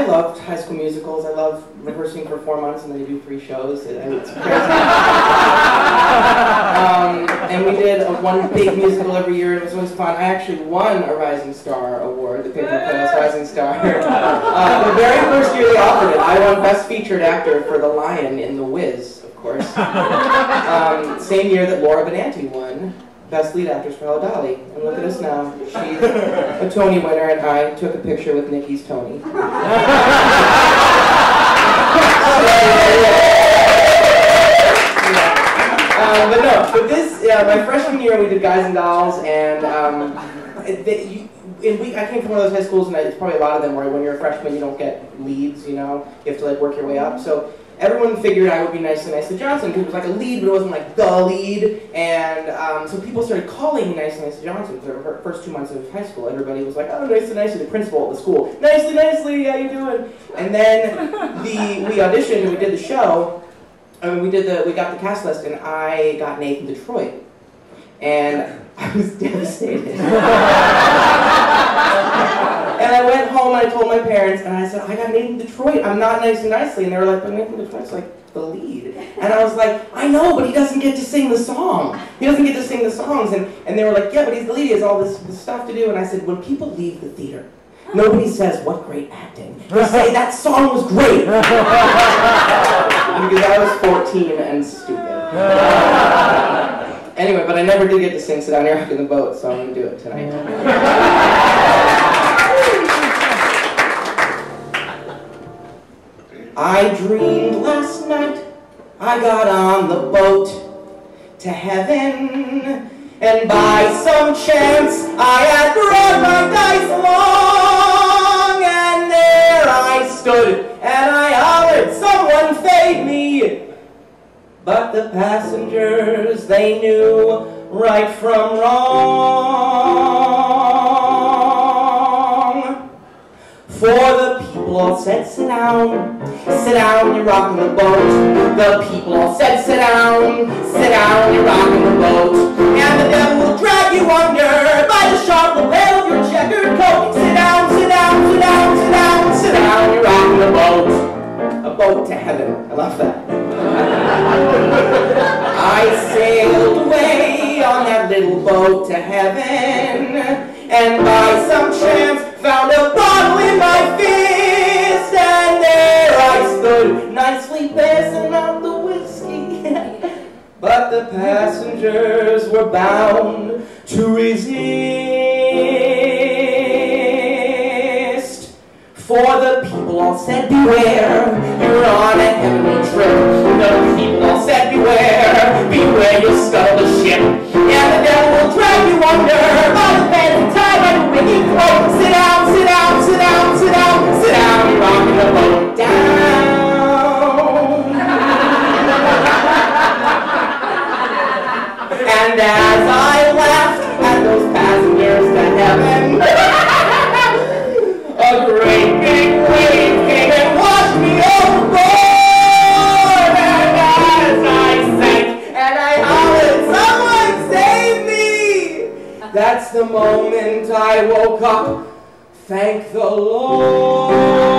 loved High School Musicals. I love rehearsing for 4 months and then you do 3 shows. It's crazy. And we did one big musical every year, and it was always fun. I actually won a Rising Star award, the Paper Playhouse Rising Star. The very first year they offered it, I won Best Featured Actor for The Lion in The Wiz, of course. Same year that Laura Benanti won Best Lead Actress for Hello Dolly. And look at us now. She's a Tony winner, and I took a picture with Nikki's Tony. But this, my freshman year we did Guys and Dolls, and I came from one of those high schools, and it's probably a lot of them where when you're a freshman you don't get leads, you know, you have to like work your way up. So everyone figured I would be Nicely Nicely Johnson, because it was like a lead, but it wasn't like the lead, and so people started calling me Nicely Nicely Johnson for the first 2 months of high school. Everybody was like, oh, Nicely Nicely, the principal of the school, Nicely Nicely, how you doing? And then we auditioned and we did the show. I mean, we got the cast list, and I got Nathan Detroit, and I was devastated. And I went home and I told my parents, and I said, I got Nathan Detroit. I'm not Nicely Nicely, and they were like, but Nathan Detroit's like the lead. And I was like, I know, but he doesn't get to sing the song. He doesn't get to sing the songs, and they were like, yeah, but he's the lead. He has all this stuff to do. And I said, when people leave the theater, nobody says, what great acting. They say, that song was great. Because I was 14 and stupid. Anyway, but I never did get to sing Sit Down Here, Rock in the Boat, so I'm going to do it tonight. I dreamed last night I got on the boat to heaven, and by some chance I had brought my dice along, and there I stood and I hollered, someone fade me. But the passengers, they knew right from wrong. For the people all said, sit down, you're rocking the boat. The people all said, sit down, you're rocking the boat. And the devil will drag you under by the sharp lapel of your checkered coat. Sit down, you're rocking the boat. A boat to heaven. I love that. I sailed away on that little boat to heaven, and by some chance found a bottle in my fist, and there I stood, nicely passing out the whiskey. But the passengers were bound to resist. For the people all said, beware, you're on a heavenly trip. The people all said, beware, you'll scuttle the ship. And the devil will drag you under by the fancy tie by the wicked throat. Sit down, you're rocking the boat down. And as I laughed at those passengers to heaven, a great big wave came and washed me overboard. And as I sank and I hollered, someone save me, that's the moment I woke up. Thank the Lord.